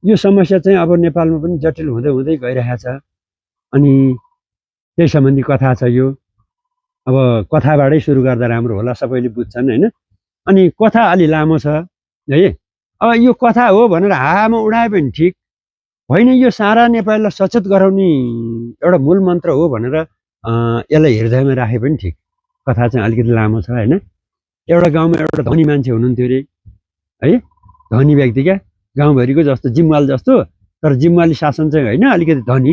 यो समस्या चाहिँ अब नेपालमा पनि जटिल हुँदै हुँदै गइरहेको छ। अनि त्यही सम्बन्धी कथा छ यो। अब कथाबाटै सुरु गर्दा राम्रो होला, सबैले बुझ्छन् होइन। अनि कथा अलि लामो छ है। अब यो कथा हो भनेर हावामा उडाए पनि ठिक होइन, यो सारा नेपाललाई सचेत गराउने एउटा मूल मन्त्र हो भनेर यसलाई हृदयमा राखे पनि ठिक। कथा चाहिँ अलिकति लामो छ होइन। एउटा गाउँमा एउटा धनी मान्छे हुनुहुन्थ्यो अरे है, धनी व्यक्ति क्या, गाउँभरिको जस्तो जिम्वाल जस्तो, तर जिम्वाली शासन चाहिँ होइन, अलिकति धनी,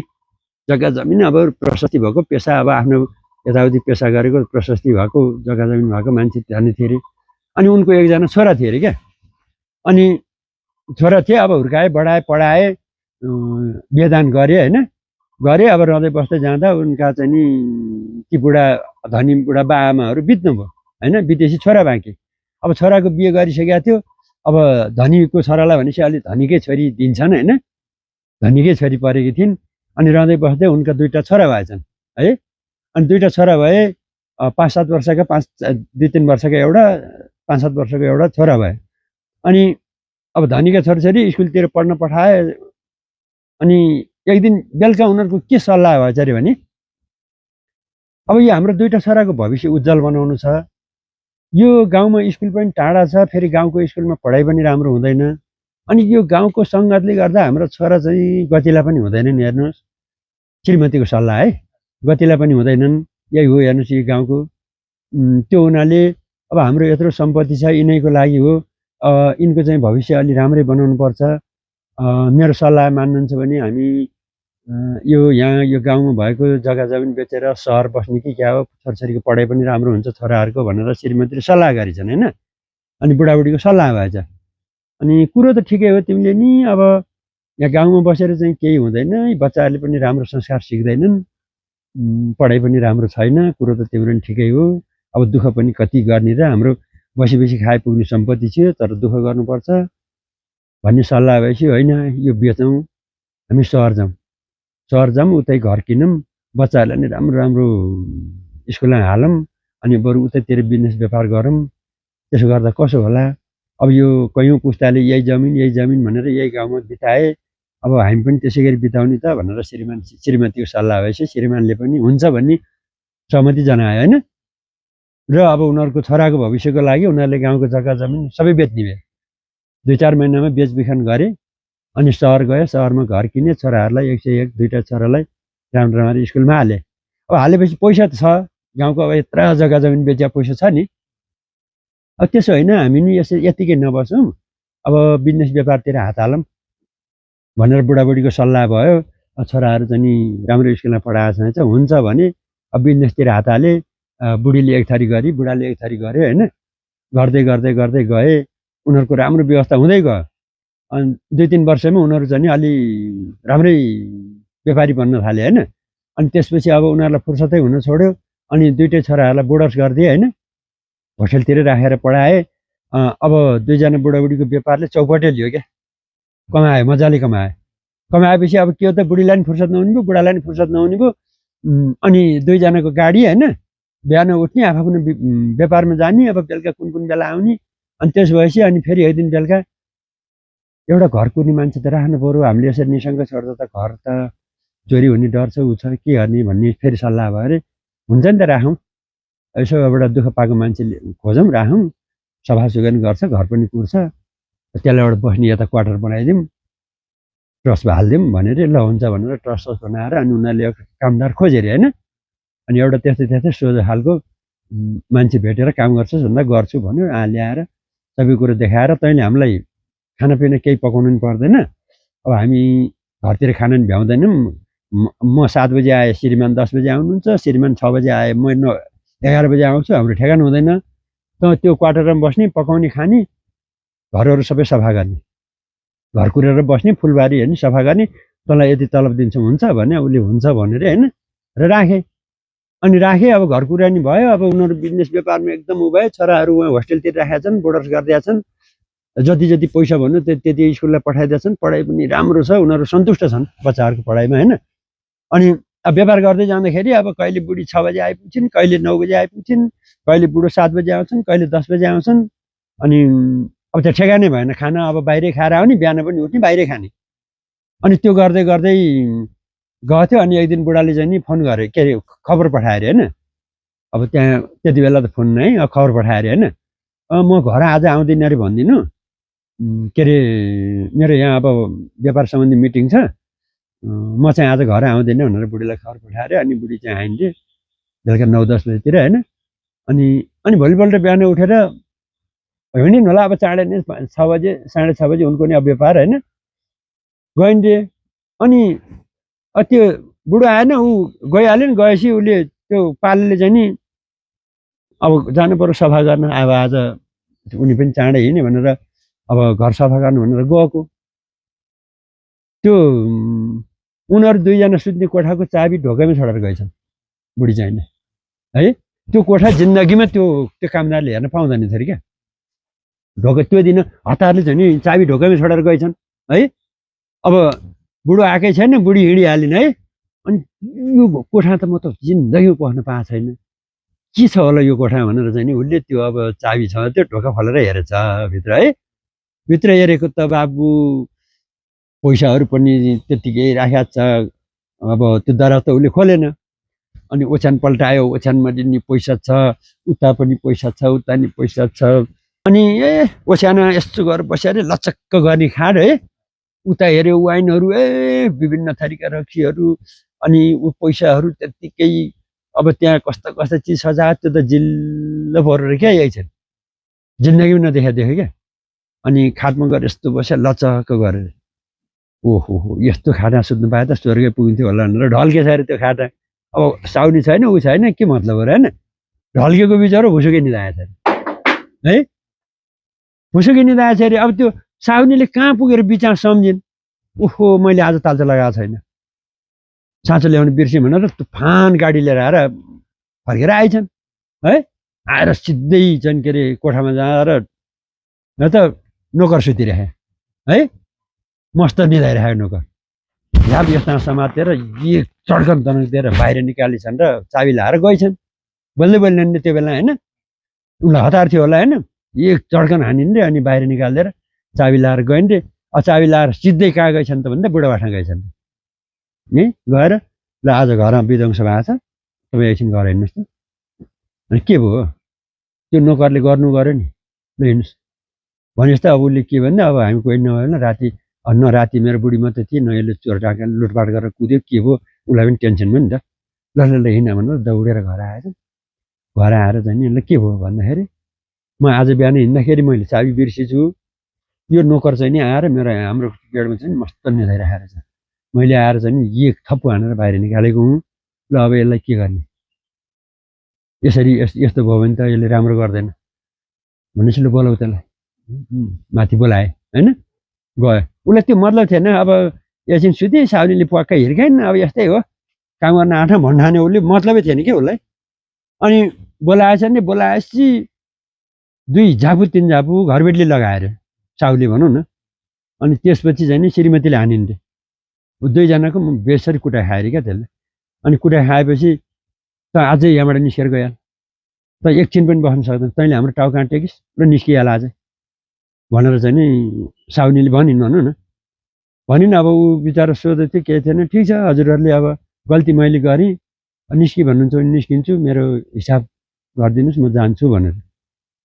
जग्गा जमिन अब प्रशस्ति भएको पेसा, अब आफ्नो यताउति पेसा गरेको प्रशस्ति भएको जग्गा जमिन भएको मान्छे धनी थिए अरे। अनि उनको एकजना छोरा थिए अरे क्या। अनि छोरा थिए, अब हुर्काए बढाए पढाए, बिहेदान गरे होइन, गरे। अब रहँदै बस्दै जाँदा उनका चाहिँ नि ती बुढा धनी बुढा बाआमाहरू बित्नुभयो होइन, बितेपछि छोरा बाँकी। अब छोराको बिहे गरिसकेका थियो। अब धनीको छोरालाई भनेपछि अलि धनीकै छोरी दिन्छन् होइन, धनीकै छोरी परेकी थिइन्। अनि रहँदै बस्दै उनका दुईवटा छोरा भएछन् है। अनि दुईवटा छोरा भए, 5-7 वर्षका, 2-3 वर्षका एउटा, 5-7 वर्षको एउटा छोरा भए। अनि अब धनीका छोराछोरी स्कुलतिर पढ्न पठाए। अनि एक दिन बेलुका उनीहरूको के सल्लाह भएछ अरे भने, अब यो हाम्रो दुईवटा छोराको भविष्य उज्जवल बनाउनु छ, यो गाउँमा स्कुल पनि टाढा छ, फेरि गाउँको स्कुलमा पढाइ पनि राम्रो हुँदैन, अनि यो गाउँको सङ्गतले गर्दा हाम्रो छोरा चाहिँ गतिला पनि हुँदैनन्। हेर्नुहोस्, श्रीमतीको सल्लाह है, गतिला पनि हुँदैनन्, यही हो हेर्नुहोस् यो गाउँको। त्यो हुनाले अब हाम्रो यत्रो सम्पत्ति छ, यिनैको लागि हो, यिनको चाहिँ भविष्य अलि राम्रै बनाउनु पर्छ। मेरो सल्लाह मान्नुहुन्छ भने हामी यो यहाँ यो गाउँमा भएको जग्गा जमिन बेचेर सहर बस्ने कि क्या हो, छोरछोरीको पढाइ पनि राम्रो हुन्छ छोराहरूको भनेर श्रीमतीले सल्लाह गरिछन् होइन। अनि बुढाबुढीको सल्लाह भएछ। अनि कुरो त ठिकै हो, तिमीले नि अब यहाँ गाउँमा बसेर चाहिँ केही हुँदैन, बच्चाहरूले पनि राम्रो संस्कार सिक्दैनन्, पढाइ पनि राम्रो छैन, कुरो त तिम्रो पनि ठिकै हो। अब दुःख पनि कति गर्ने र, हाम्रो बसी बसी खाए पुग्ने सम्पत्ति थियो, तर दुःख गर्नुपर्छ भन्ने सल्लाह भएपछि होइन, यो बेचौँ, हामी सहर जाउँ, उतै घर किनौँ, बच्चाहरूलाई नि राम्रो राम्रो स्कुलमा हालौँ, अनि बरु उतैतिर बिजनेस व्यापार गरौँ, त्यसो गर्दा कसो होला। अब यो कैयौँ पुस्ताले यही जमिन भनेर यही गाउँमा बिताए, अब हामी पनि त्यसै गरी बिताउने त भनेर श्रीमतीको सल्लाह भएपछि श्रीमानले पनि हुन्छ भन्ने सहमति जनायो होइन। र अब उनीहरूको छोराको भविष्यको लागि उनीहरूले गाउँको जग्गा जमिन सबै बेच्ने भए। 2-4 महिनामा बेचबिखन गरे। अनि सहर गए, सहरमा घर किने, छोराहरूलाई 101 दुईवटा छोरालाई राम्रो राम्रो स्कुलमा हाले। अब हालेपछि पैसा त छ गाउँको, अब यत्र जग्गा जमिन बेचिया पैसा छ नि। अब त्यसो होइन, हामी नि यसो यतिकै नबसौँ, अब बिजनेस व्यापारतिर हात हालौँ भनेर बुढाबुढीको सल्लाह भयो। छोराहरू चाहिँ नि राम्रो स्कुलमा पढाएको छ, हुन्छ भने अब बिजनेसतिर हात हाले। बुढीले एक थरी गरी, बुढाले एक थरी गरे होइन। गर्दै गर्दै गर्दै गए, उनीहरूको राम्रो व्यवस्था हुँदै गयो। अनि 2-3 वर्षमा उनीहरू चाहिँ अलि राम्रै व्यापारी बन्न थाले होइन। अनि त्यसपछि अब उनीहरूलाई फुर्सदै हुन छोड्यो। अनि दुईटै छोराहरूलाई बोर्डर्स गरिदिए होइन, होस्टेलतिर राखेर पढाए। अब दुईजना बुढाबुढीको व्यापारले चौपटे लियो क्या, कमाए, मजाले कमाएपछि अब के हो त, बुढीलाई नि फुर्सद नहुने भयो, बुढालाई नि फुर्सद नहुने भयो। अनि दुईजनाको गाडी होइन, बिहान उठ्ने, आफ्नो व्यापारमा जाने, अब बेलुका कुन बेला आउने। अनि त्यसो भएपछि अनि फेरि एक दिन बेलुका एउटा घर कुर्ने मान्छे त राख्नु पऱ्यो, हामीले यसरी निसँग छोड्दा त घर त चोरी हुने डर छ, ऊ छ, के गर्ने भन्ने फेरि सल्लाह भयो अरे। हुन्छ नि त, राखौँ, यसो एउटा दुःख पाएको मान्छे खोजौँ, राखौँ, सफा सुग्घर गर्छ, घर पनि कुर्छ, त्यसलाई एउटा बस्ने यता क्वार्टर बनाइदिउँ, ट्रस्ट हालिदिउँ भनेर ल हुन्छ भनेर ट्रस्ट बनाएर अनि उनीहरूले एउटा कामदार खोजे अरे होइन। अनि एउटा त्यस्तै सोझो खालको मान्छे भेटेर काम गर्छस् भन्दा गर्छु भन्यो। ल्याएर सबै कुरो देखाएर, तैँले हामीलाई खानापिना केही पकाउनु पनि पर्दैन, अब हामी घरतिर खाना पनि भ्याउँदैनौँ, म 7 बजे आएँ, श्रीमान 10 बजे आउनुहुन्छ, श्रीमान 6 बजे आएँ, म 11 बजे आउँछु, हाम्रो ठेगान हुँदैन। त त्यो क्वार्टरमा बस्ने, पकाउने, खाने, घरहरू सबै सफा गर्ने, घर कुरेर बस्ने, फुलबारी हेर्ने, सफा गर्ने, तँलाई यति तलब दिन्छौँ, हुन्छ भने उसले हुन्छ भनेर होइन। र राखेँ। अनि राखेँ, अब घर कुरानी भयो। अब उनीहरू बिजनेस व्यापारमा एकदम उ भयो। छोराहरू उहाँ होस्टेलतिर राखेका छन्, बोर्डर्स गरिदिएका छन्, जति जति पैसा भन्यो त्यति स्कुललाई पठाइदिएका छन्, पढाइ पनि राम्रो छ, उनीहरू सन्तुष्ट छन् बच्चाहरूको पढाइमा होइन। अनि अब व्यापार गर्दै जाँदाखेरि अब कहिले बुढी 6 बजे आइपुग्छिन्, कहिले 9 बजे आइपुग्छिन्, कहिले बुढो 7 बजे आउँछन्, कहिले 10 बजे आउँछन्। अनि अब त्यो ठेगानै भएन, खाना अब बाहिरै खाएर आउने, बिहान पनि उठ्ने, बाहिरै खाने, अनि त्यो गर्दै गर्दै गएको थियो। अनि एक दिन बुढाले चाहिँ नि फोन गरे, के अरे खबर पठायो अरे होइन। अब त्यहाँ त्यति बेला त फोन नै खबर पठायो अरे होइन। म घर आज आउँदिन अरे भनिदिनु, के अरे मेरो यहाँ अब व्यापार सम्बन्धी मिटिङ छ, म चाहिँ आज घर आउँदैन भनेर बुढीलाई खबर पठाएर अनि बुढी चाहिँ आइन्थे बेलुका 9-10 बजीतिर होइन। अनि अनि भोलिपल्ट बिहान उठेर हिँडिन् होला अब चाँडै नै 6 बजे 6:30 बजे उनको नि अब व्यापार होइन, गइन्थे। अनि त्यो बुढो आएन, ऊ गइहाल्यो नि। गएपछि उसले त्यो पालेले चाहिँ नि अब जानु पर्यो सफा गर्न, अब आज उनी पनि चाँडै हिँड्ने भनेर अब घर सफा गर्नु भनेर गएको। त्यो उनीहरू दुईजना सुत्ने कोठाको चाबी ढोकामै छोडेर गएछन् बुढी चाहिँ है। त्यो कोठा जिन्दगीमा त्यो कामदारले हेर्न पाउँदैन थियो अरे क्या। ढोका त्यो दिन हतारले चाहिँ नि चाबी ढोकामै छोडेर गएछन् है। अब बुढो आएकै छैन, बुढी हिँडिहालिन् है। अनि यो कोठा त म त जिन्दगीमा पस्न पाएको छैन, के छ होला यो कोठा भनेर चाहिँ नि उसले त्यो अब चाबी छ त्यो ढोका खोलेर हेरेछ भित्र है। भित्र हेरेको त बाबु पैसाहरू पनि त्यतिकै राखेको छ। अब त्यो दरवाजा त उसले खोलेन। अनि ओछ्यान पल्टायो, ओछ्यानमा नि पैसा छ, उता पनि पैसा छ, उता नि पैसा छ। अनि ओछ्यान यस्तो गरेर बस्यो अरे, लचक्क गर्ने खाट है। उता हेऱ्यो वाइनहरू, विभिन्न थरीका रक्सीहरू, अनि ऊ पैसाहरू त्यत्तिकै। अब त्यहाँ कस्ता कस्ता चिज सजायो, त्यो त जिल्लो परेर क्या यही छैन, जिन्दगीमा नदेखेको क्या। अनि खाटमा गएर यस्तो बस्यो लचक्क गरेर, ओहो यस्तो खाटा सुत्नु पाए त स्वर्गै पुगिन्थ्यो होला भनेर ढल्केछ अरे त्यो खाटा। अब साउनी छैन, ऊ छैन, के मतलब हो र होइन। ढल्केको बिचरा भुसुकै निदाएछ अरे है, भुसुकै निदाएछ अरे। अब त्यो साउनीले कहाँ पुगेर बिचमा सम्झिन्, ओहो मैले आज तालचा लगाएको छैन, साँचो ल्याउनु बिर्सेँ भनेर तुफान गाडी लिएर आएर फर्केर आइछन् है। आएर सिधै चाहिँ के अरे कोठामा जाएर न त नोकर सुतिरहे है, मस्त निदाइरहेको नोकर। झाप यस्ता समातेर एक चड्कन तनक बाहिर निकालिछन् र चाबी लाएर गइछन्। बोल्दै बोल्दैन त्यो बेला होइन, उनलाई हतार थियो होला होइन। एक चड्कन हानिन् रे, अनि बाहिर निकालिदिएर चाबी लाएर गइन् रे। चाबी लाएर सिधै कहाँ गइछन् त भन्दा बुढाबाठमा गइछन् नि। गएर ल आज घरमा विध्वंस भएको छ, तपाईँ एकछिन घर हिँड्नुहोस् त। अनि के भयो त्यो नोकरले गर्नु गर्यो नि, ल हिँड्नुहोस् भनेपछि त अब उसले के भन्दा अब हामी कोही नभएन, राति न राति मेरो बुढी मात्रै थिए, न यसले चोर डाका लुटपाट गरेर कुद्यो, के भयो उसलाई पनि टेन्सन भयो नि त। ल ल ल हिँड भनेर दौडेर घर आएछ। घर आएर चाहिँ नि ल के भयो भन्दाखेरि, म आज बिहान हिँड्दाखेरि मैले चाबी बिर्सेछु, यो नोकर चाहिँ नि आएर मेरो हाम्रो गेटमा चाहिँ मस्त निदाइराखेको छ, मैले आएर चाहिँ नि एक थप्पु हानेर बाहिर निकालेको हुँ। ल अब यसलाई के गर्ने, यसरी यस्तो भयो भने त यसले राम्रो गर्दैन भनेपछि ल बोलाऊ त्यसलाई। माथि बोलाए होइन, गयो। उसलाई त्यो मतलब थिएन। अब एकछिन सुति साउनीले पक्का हिर्काइन्, अब यस्तै हो काम गर्न आँटा भन्ठाने, उसले मतलबै थिएन कि उसलाई। अनि बोलाएछ नि, बोलाएपछि 2 झापु 3 झापु घरबेटीले लगाएर साउले भनौँ न। अनि त्यसपछि चाहिँ नि श्रीमतीले हानिन् रे। दुईजनाको बेसरी कुटा खाएर क्या त्यसले। अनि कुटा खाएपछि त अझै यहाँबाट निस्केर गइहाल, त एकछिन पनि बस्न सक्दैन, तैँले हाम्रो टाउका टेकिस् र निस्किहाल अझै भनेर चाहिँ नि साउनीले भनिन् भनौँ न। भनिन्। अब ऊ बिचरा सोध्दै थियो, केही थिएन, ठिक छ हजुरहरूले अब गल्ती मैले गरेँ, निस्कि भन्नुहुन्छ भने निस्किन्छु, मेरो हिसाब गरिदिनुहोस् म जान्छु भनेर।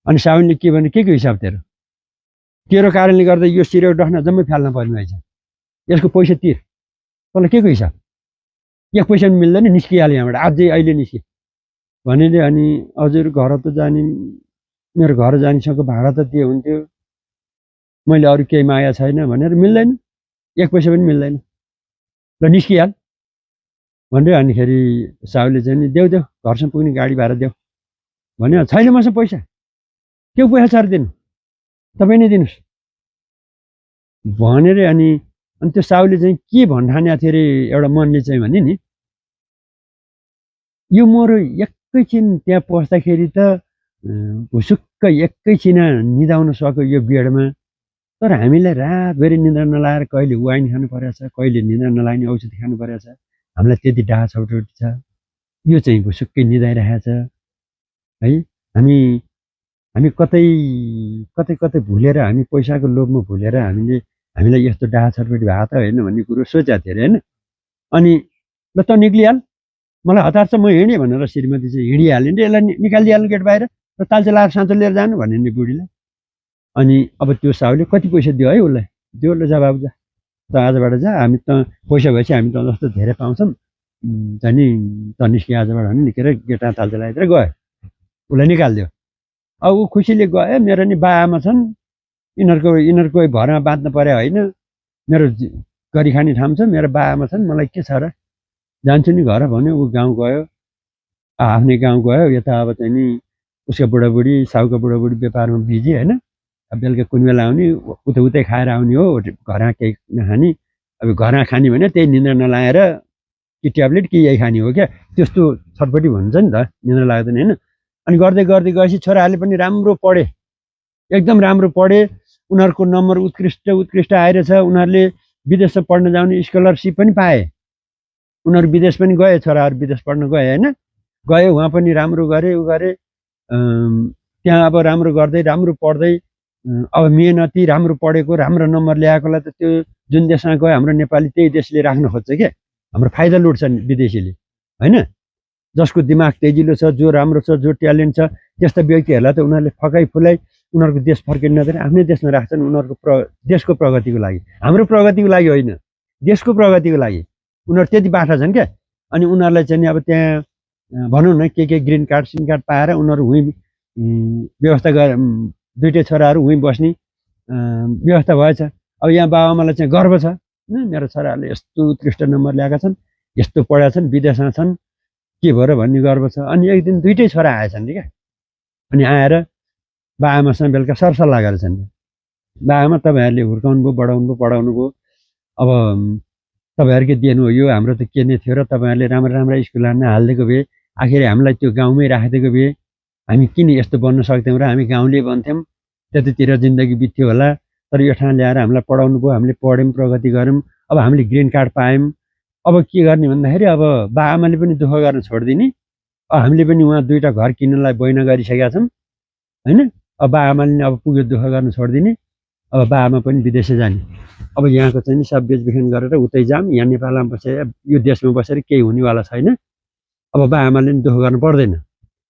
अनि साउनीले के भने, के को हिसाब तेरो कारणले गर्दा यो सिरेको डस्ना जम्मै फाल्न पर्ने रहेछ, यसको पैसा तिर, तँलाई के को हिसाब, एक पैसा पनि मिल्दैन, निस्किहाल्यो यहाँबाट अझै अहिले निस्कि भनेर। अनि हजुर घर त जाने, मेरो घर जानेसँगको भाडा त दिए हुन्थ्यो, मैले अरू केही माया छैन भनेर। मिल्दैन, एक पैसा पनि मिल्दैन, ल निस्किहाल भनेर। अनिखेरि साउले चाहिँ नि देऊ घरसम्म पुग्ने गाडी भाडा देऊ भन्यो। छैन मसँग पैसा, के पैसा छ दिनु, तपाईँ नै दिनुहोस् भनेर। अनि त्यो साउले चाहिँ के भन्ठानेको थियो अरे एउटा मनले चाहिँ भने नि, यो मोरो एकैछिन त्यहाँ पस्दाखेरि त भुसुक्क एकैछिन निदाउन सक्यो यो बेडमा, तर हामीलाई रातभरि निद्रा नलाएर कहिले वाइन खानु परेको छ, कहिले निद्रा नलाग्ने औषधि खानु परेको छ, हामीलाई त्यति डाहा छौटौटी छ, यो चाहिँ भुसुक्कै निदाइरहेको छ है। हामी कतै कतै कतै भुलेर, हामी पैसाको लोभमा भुलेर हामीले हामीलाई यस्तो डाहा छटपटी भएको त होइन भन्ने कुरो सोचेको थिएँ अरे होइन। अनि ल त निक्लिहाल, मलाई हतार छ, म हिँडेँ भनेर श्रीमती चाहिँ हिँडिहाल्यो नि, यसलाई निकालिदिइहाल्नु गेट बाहिर र तालचे लाएर साँचो लिएर जानु भन्यो नि बुढीलाई। अनि अब त्यो साहुले कति पैसा दियो है उसलाई, दियो ल जा बाबु जा, त आजबाट जा, हामी त पैसा भएपछि हामी त जस्तो धेरै पाउँछौँ, नि त निस्कियो आजबाट भने निस्केर गेटमा तालचे लगाइदिएर गयो, उसलाई निकालिदियो। अब ऊ खुसीले गयो, मेरो नि बा आमा छन्, यिनीहरूको भरमा बाँच्नु पर्यो होइन, मेरो गरी खाने ठाउँ छ, मेरो बा आमा छन्, मलाई के छ र, जान्छु नि घर भन्यो। ऊ गाउँ गयो, आफ्नै गाउँ गयो। यता अब चाहिँ नि उसको बुढाबुढी, साउको बुढाबुढी व्यापारमा बिजी होइन, अब बेलुका कुन बेला आउने, उतै खाएर आउने हो, घरमा केही नखाने। अब घरमा खाने भने त्यही निन्द्रा नलाएर कि ट्याब्लेट कि यही खाने हो क्या, त्यस्तो छटपट्टि हुन्छ नि त, निन्द्रा लाग्दैन होइन। अनि गर्दै गर्दै गएपछि छोराहरूले पनि राम्रो पढे, एकदम राम्रो पढे, उनीहरूको नम्बर उत्कृष्ट आइरहेछ, उनीहरूले विदेशमा पढ्न जाने स्कलरसिप पनि पाए, उनीहरू विदेश पनि गए, छोराहरू विदेश पढ्न गए होइन, गए, उहाँ पनि राम्रो गरे, उ गरे, त्यहाँ अब राम्रो गर्दै राम्रो पढ्दै, अब मेहनती राम्रो पढेको राम्रो नम्बर ल्याएकोलाई त त्यो जुन देशमा गयो हाम्रो नेपाली त्यही देशले राख्न खोज्छ क्या, हाम्रो फाइदा लुट्छ विदेशीले होइन। जसको दिमाग तेजिलो छ, जो राम्रो छ, जो ट्यालेन्ट छ, त्यस्ता व्यक्तिहरूलाई त उनीहरूले फकाइ फुलाइ उनीहरूको देश फर्किन नदिएर आफ्नै देशमा राख्छन्, उनीहरूको देशको प्रगतिको लागि, हाम्रो प्रगतिको लागि होइन, देशको प्रगतिको लागि उनीहरू त्यति बाठा छन् क्या। अनि उनीहरूलाई चाहिँ अब त्यहाँ भनौँ न के ग्रिन कार्ड सिन कार्ड पाएर उनीहरू उहीँ व्यवस्था गरे, दुइटै छोराहरू उहीँ बस्ने व्यवस्था भएछ। अब यहाँ बाबाआमालाई चाहिँ गर्व छ, मेरो छोराहरूले यस्तो उत्कृष्ट नम्बर ल्याएका छन्, यस्तो पढेका छन्, विदेशमा छन्, के भयो र भन्ने गर्व छ। अनि एक दिन दुइटै छोरा आएछन् क्या, अनि आएर बाआमासँग बेलुका सरसल्लाह गरेछन्, बाआमा तपाईँहरूले हुर्काउनु भयो, बढाउनु भयो, पढाउनु भयो, अब तपाईँहरूकै दिनु हो यो, हाम्रो त के नै थियो र तपाईँहरूले राम्रा स्कुलमा हालिदिएको भए, आखिर हामीलाई त्यो गाउँमै राखिदिएको भए हामी किन यस्तो बन्न सक्थ्यौँ र, हामी गाउँले बन्थ्यौँ, त्यतातिर जिन्दगी बित्थ्यो होला। तर यो ठाउँ ल्याएर हामीलाई पढाउनु भयो, हामीले पढ्यौँ, प्रगति गऱ्यौँ, अब हामीले ग्रिन कार्ड पायौँ, अब के गर्ने भन्दाखेरि अब बाआमाले पनि दुःख गर्न छोडिदिने, हामीले पनि उहाँ दुईवटा घर किन्नलाई बैना गरिसकेका छौँ होइन। अब बाआमाले नि अब पुग्यो दुःख गर्न छोडिदिने, अब बाआमा पनि विदेशै जाने, अब यहाँको चाहिँ नि सब बेचबिखन गरेर उतै जाऊँ, यहाँ नेपालमा बसेर यो देशमा बसेर केही हुनेवाला छैन, अब बाआमाले नि दुःख गर्नु पर्दैन,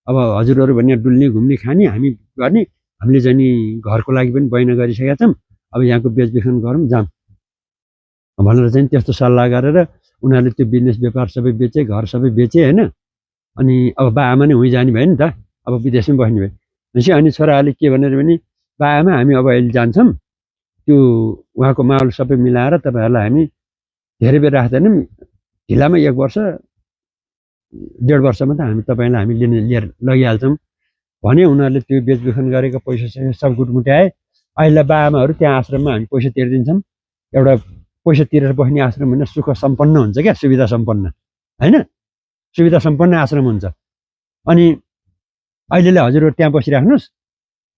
अब हजुरहरू भने डुल्ने घुम्ने खाने हामी गर्ने, हामीले चाहिँ नि घरको लागि पनि बैना गरिसकेका छौँ, अब यहाँको बेचबिखन गरौँ जाऊँ भनेर चाहिँ त्यस्तो सल्लाह गरेर उनीहरूले त्यो बिजनेस व्यापार सबै बेचे, घर सबै बेचे होइन। अनि अब बाआमा नै उहीँ जाने भयो नि त, अब विदेशमै बस्ने भयो भनेपछि अनि छोराहरूले के भनेर भने बाआमा हामी अब अहिले जान्छौँ, त्यो उहाँको माहौल सबै मिलाएर तपाईँहरूलाई हामी धेरै बेर राख्दैनौँ, ढिलामा 1 वर्ष 1.5 वर्षमा त हामी तपाईँलाई हामी लिएर लगिहाल्छौँ भने उनीहरूले त्यो बेचबिखन गरेको पैसा सब गुटमुट्याए। अहिले बाआमाहरू त्यहाँ आश्रममा हामी पैसा तिर्दिन्छौँ, एउटा पैसा तिरेर बस्ने आश्रम भने सुख सम्पन्न हुन्छ क्या, सुविधा सम्पन्न होइन, सुविधा सम्पन्न आश्रम हुन्छ। अनि अहिले हजुरहरू त्यहाँ बसिराख्नुहोस्,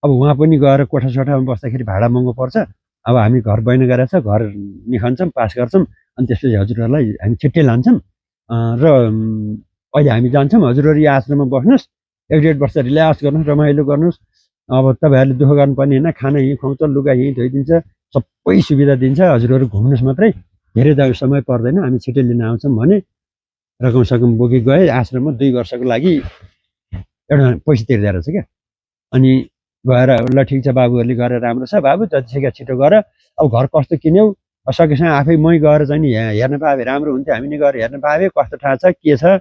अब उहाँ पनि गएर कोठा सोठामा बस्दाखेरि भाडा महँगो पर्छ, अब हामी घर बैना गरेर छ, घर निखन्छौँ, पास गर्छौँ, अनि त्यसपछि हजुरहरूलाई हामी छिट्टै लान्छौँ र अहिले हामी जान्छौँ, हजुरहरू यो आश्रममा बस्नुहोस्, 1.5 वर्ष रिल्याक्स गर्नुहोस्, रमाइलो गर्नुहोस्, अब तपाईँहरूले दुःख गर्नुपर्ने होइन, खाना यहीँ खुवाउँछ, लुगा यहीँ धोइदिन्छ, सबै सुविधा दिन्छ, हजुरहरू घुम्नुहोस् मात्रै, धेरै समय पर्दैन, हामी छिट्टै लिन आउँछौँ भने रकम सकम बोकी गए आश्रममा 2 वर्षको लागि एउटा पैसा तिर्दै रहेछ क्या। अनि गएर ल ठिक छ बाबुहरूले गरेर राम्रो छ, बाबु जतिसक्यो छिटो गर, अब घर कस्तो किन्यौ सकेसँग आफै मै गएर चाहिँ नि हेर्न पाए राम्रो हुन्थ्यो, हामी नै गएर हेर्न पाए कस्तो थाहा छ के छ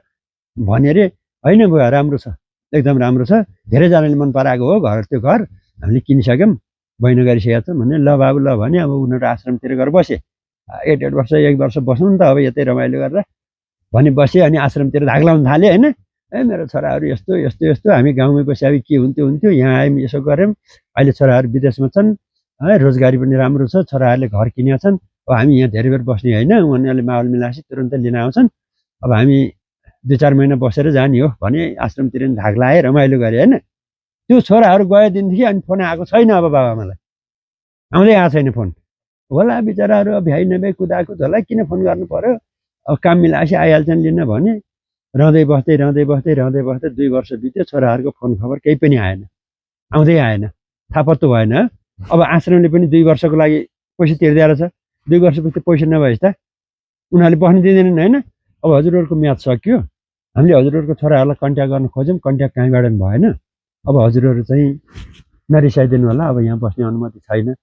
भने अरे, होइन बुवा राम्रो छ, एकदम राम्रो छ, धेरैजनाले मन पराएको हो घर, त्यो घर हामीले किनिसक्यौँ, बैना गरिसकेका छौँ भने ल बाबु ल भने अब उनीहरू आश्रमतिर गएर बसे, 1.5 वर्ष 1 वर्ष बस्नु नि त अब यतै रमाइलो गरेर भने बसेँ। अनि आश्रमतिर धाग लाउनु थालेँ होइन, मेरो छोराहरू यस्तो यस्तो यस्तो, हामी गाउँमै बसे अब के हुन्थ्यो, यहाँ आयौँ यसो गऱ्यौँ, अहिले छोराहरू विदेशमा छन् है, रोजगारी पनि राम्रो छ, छोराहरूले घर किनेका छन्, अब हामी यहाँ धेरै बेर बस्ने होइन, उनीहरूले माहौल मिलाएपछि तुरन्तै लिन आउँछन्, अब हामी 2-4 महिना बसेर जाने हो भने आश्रमतिर धाग लाएँ, रमाइलो गरेँ होइन। त्यो छोराहरू गयो दिनदेखि अनि फोन आएको छैन, अब बाबाआमालाई आउँदै आएको छैन फोन, होला बिचराहरू भ्याइ नभ्याइ कुदाकुद होला, किन फोन गर्नु पर्यो, अब काम मिलाएपछि आइहाल्छन् लिन भने रहँदै बस्दै 2 वर्ष बित्यो, छोराहरूको फोन खबर केही पनि आएन, आउँदै आएन, थाहा पत्तो भएन। अब आश्रमले पनि 2 वर्षको लागि पैसा तिर्दै रहेछ 2 वर्षपछि पैसा नभएछ त उनीहरूले बस्न दिँदैनन् हैन अब हजुरहरूको म्याद सक्यो हामीले हजुरहरूको छोराहरूलाई कन्ट्याक्ट गर्न खोज्यौँ कन्ट्याक्ट कहीँबाट भएन अब हजुरहरू चाहिँ नरिसाइदिनु होला अब यहाँ बस्ने अनुमति छैन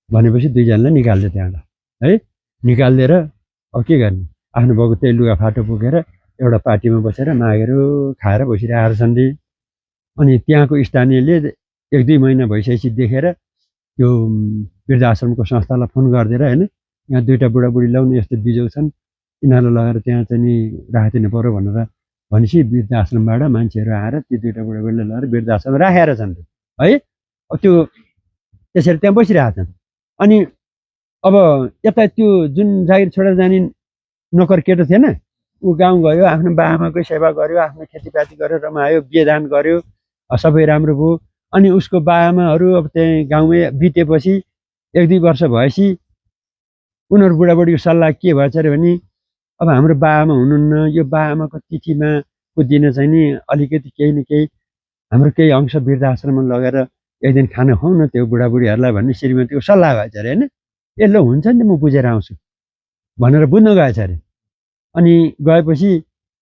भनेपछि दुईजनालाई निकाल्यो त्यहाँबाट है निकालिदिएर अब के गर्ने आफ्नो बाबु त्यही लुगाफाटो बोकेर एउटा पार्टीमा बसेर मागेर खाएर बसिरहेको छन् रे अनि त्यहाँको स्थानीयले 1-2 महिना भइसकेपछि देखेर त्यो वृद्धाश्रमको संस्थालाई फोन गरिदिएर होइन यहाँ 2टा बुढाबुढी ल्याउनु यस्तो बिजौ छन् यिनीहरूलाई लगेर त्यहाँ चाहिँ नि राखिदिनु पर्यो भनेर भनेपछि वृद्धाश्रमबाट मान्छेहरू आएर ती 2टा बुढाबुढीलाई लगेर वृद्धाश्रम राखेर छन् है त्यो त्यसरी त्यहाँ बसिरहेका छन् अनि अब यता त्यो जुन जागिर छोडेर जाने नोकर केटो थिएन ऊ गाउँ गयो आफ्नो बाआमाकै सेवा गर्यो आफ्नो खेतीपाती गरेर रमायो बिहेदान गर्यो सबै राम्रो भयो अनि उसको बाआमाहरू अब त्यही गाउँमै बितेपछि 1-2 वर्ष भएपछि उनीहरू बुढाबुढीको सल्लाह के भएछ अरे भने अब हाम्रो बाआमा हुनुहुन्न यो बाआमाको तिथिमा को दिन चाहिँ नि अलिकति केही न केही हाम्रो केही अंश वृद्धाश्रममा लगेर एक दिन खाना खुवाउँ न त्यो बुढाबुढीहरूलाई भन्ने श्रीमतीको सल्लाह भएछ अरे होइन ए ल हुन्छ नि म बुझेर आउँछु भनेर बुझ्न गएछ अरे अनि गएपछि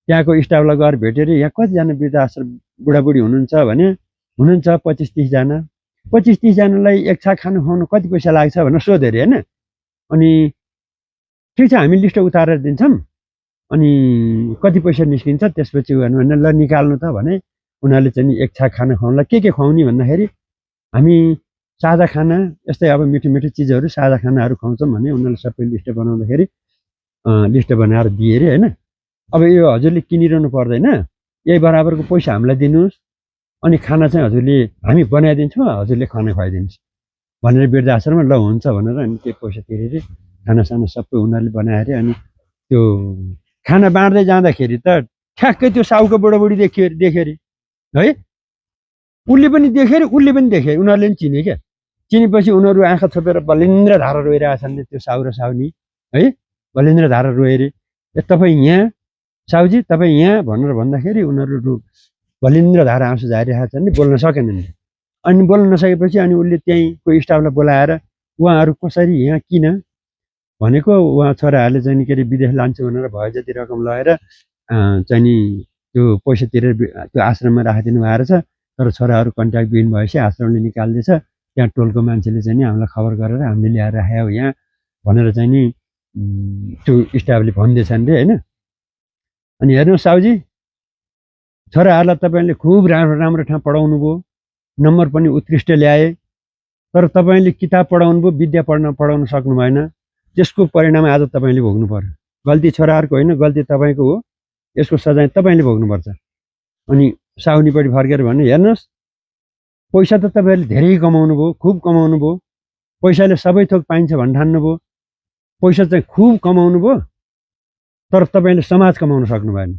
त्यहाँको स्टाफलाई गएर भेट्यो अरे यहाँ कतिजना वृद्धाश्रम बुढाबुढी हुनुहुन्छ भने हुनुहुन्छ 25-30 जना 25-30 जनालाई एक छाक खाना खुवाउनु कति पैसा लाग्छ भनेर सोध्यो अरे होइन अनि ठिक छ हामी लिस्ट उतारेर दिन्छौँ अनि कति पैसा निस्किन्छ त्यसपछि भने ल निकाल्नु त भने उनीहरूले चाहिँ एक छाक खाना खुवाउनलाई के खुवाउने भन्दाखेरि हामी सादा खाना यस्तै अब मिठो मिठो चिजहरू सादा खानाहरू खुवाउँछौँ भने उनीहरूले सबै लिस्ट बनाउँदाखेरि लिस्ट बनाएर दिए अरे होइन अब यो हजुरले किनिरहनु पर्दैन यही बराबरको पैसा हामीलाई दिनुहोस् अनि खाना चाहिँ हजुरले हामी बनाइदिन्छौँ हजुरले खाना खुवाइदिनुहोस् भनेर वृद्धाश्रममा ल हुन्छ भनेर अनि त्यो पैसा तिरेर खानासाना सबै उनीहरूले बनाएर अनि त्यो खाना बाँड्दै जाँदाखेरि त ठ्याक्कै त्यो साउको बुढाबुढी देख्यो अरे है उसले पनि देख्यो अरे उसले पनि देखे उनीहरूले पनि चिने क्या चिनेपछि उनीहरू आँखा छोपेर बलिन्द्र धारा रोइरहेछन् त्यो साउ र साउनी है बलिन्द्र धारा रोए अरे ए तपाईँ यहाँ साउजी तपाईँ यहाँ भनेर भन्दाखेरि उनीहरू बलिन्द्र धारा आँसु झारिरहेका छन् नि बोल्न सकेनन् अनि बोल्न नसकेपछि अनि उसले त्यहीँको स्टाफलाई बोलाएर उहाँहरू कसरी यहाँ किन भनेको उहाँ छोराहरूले चाहिँ के अरे विदेश लान्छु भनेर भयो जति रकम लगेर चाहिँ नि त्यो पैसा तिरेर त्यो आश्रममा राखिदिनु भएको छ तर छोराहरू कन्ट्याक्ट बिन भएपछि आश्रमले निकाल्दैछ त्यहाँ टोलको मान्छेले चाहिँ नि हामीलाई खबर गरेर हामीले ल्याएर राख्यो यहाँ भनेर चाहिँ नि त्यो स्टाफले भन्दैछन् रे होइन अनि हेर्नुहोस् साउजी छोराहरूलाई तपाईँले खुब राम्रो ठाउँ पढाउनु भयो नम्बर पनि उत्कृष्ट ल्याए तर तपाईँले किताब पढाउनु भयो विद्या पढाउन सक्नु भएन त्यसको परिणाम आज तपाईँले भोग्नु पर्यो गल्ती छोराहरूको होइन गल्ती तपाईँको हो यसको सजाय तपाईँले भोग्नुपर्छ अनि साउनीपट्टि फर्केर भन्नु हेर्नुहोस् पैसा त तपाईँहरूले धेरै कमाउनु भयो खुब कमाउनु भयो पैसाले सबै थोक पाइन्छ भन्ने ठान्नु भयो पैसा चाहिँ खुब कमाउनु भयो तर तपाईँले समाज कमाउन सक्नु भएन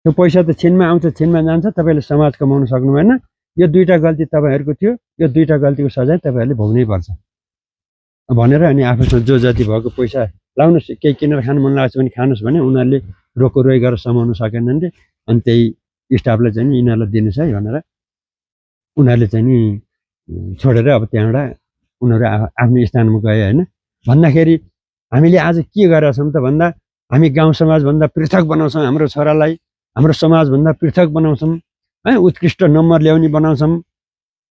त्यो पैसा त छिनमा आउँछ छिनमा जान्छ तपाईँले समाज कमाउन सक्नु भएन यो 2टा गल्ती तपाईँहरूको थियो यो 2टा गल्तीको सजाय तपाईँहरूले भोग्नै पर्छ भनेर अनि आफूसँग जो जति भएको पैसा लाउनुहोस् केही किनेर खानु मन लाग्छ भने खानुहोस् भने उनीहरूले रोको रोइ गरेर समाउन सकेनन् रे अनि त्यही स्टाफलाई चाहिँ यिनीहरूलाई दिनुहोस् है भनेर उनीहरूले चाहिँ नि छोडेर अब त्यहाँबाट उनीहरू आफ्नो स्थानमा गए होइन भन्दाखेरि हामीले आज के गरेका छौँ त भन्दा हामी गाउँ समाजभन्दा पृथक बनाउँछौँ हाम्रो छोरालाई हाम्रो समाजभन्दा पृथक बनाउँछौँ है उत्कृष्ट नम्बर ल्याउने बनाउँछौँ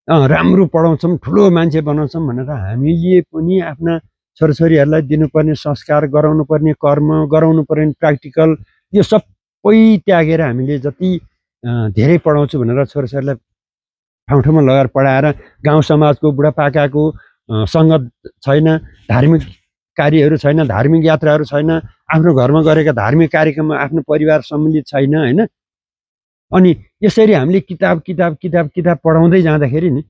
राम्रो पढाउँछौँ ठुलो मान्छे बनाउँछौँ भनेर हामीले पनि आफ्ना छोराछोरीहरूलाई दिनुपर्ने संस्कार गराउनु पर्ने कर्म गराउनु पर्ने प्र्याक्टिकल यो सबै त्यागेर हामीले जति धेरै पढाउँछु भनेर छोराछोरीलाई ठाउँ ठाउँमा लगाएर पढाएर गाउँ समाजको बुढापाकाको सङ्गत छैन धार्मिक कार्यहरू छैन धार्मिक यात्राहरू छैन आफ्नो घरमा गरेका धार्मिक कार्यक्रममा आफ्नो परिवार सम्मिलित छैन होइन अनि यसरी हामीले किताब पढाउँदै जाँदाखेरि नि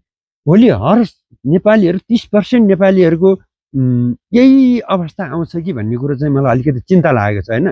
भोलि हर नेपालीहरू 30% नेपालीहरूको यही अवस्था आउँछ कि भन्ने कुरो चाहिँ मलाई अलिकति चिन्ता लागेको छ होइन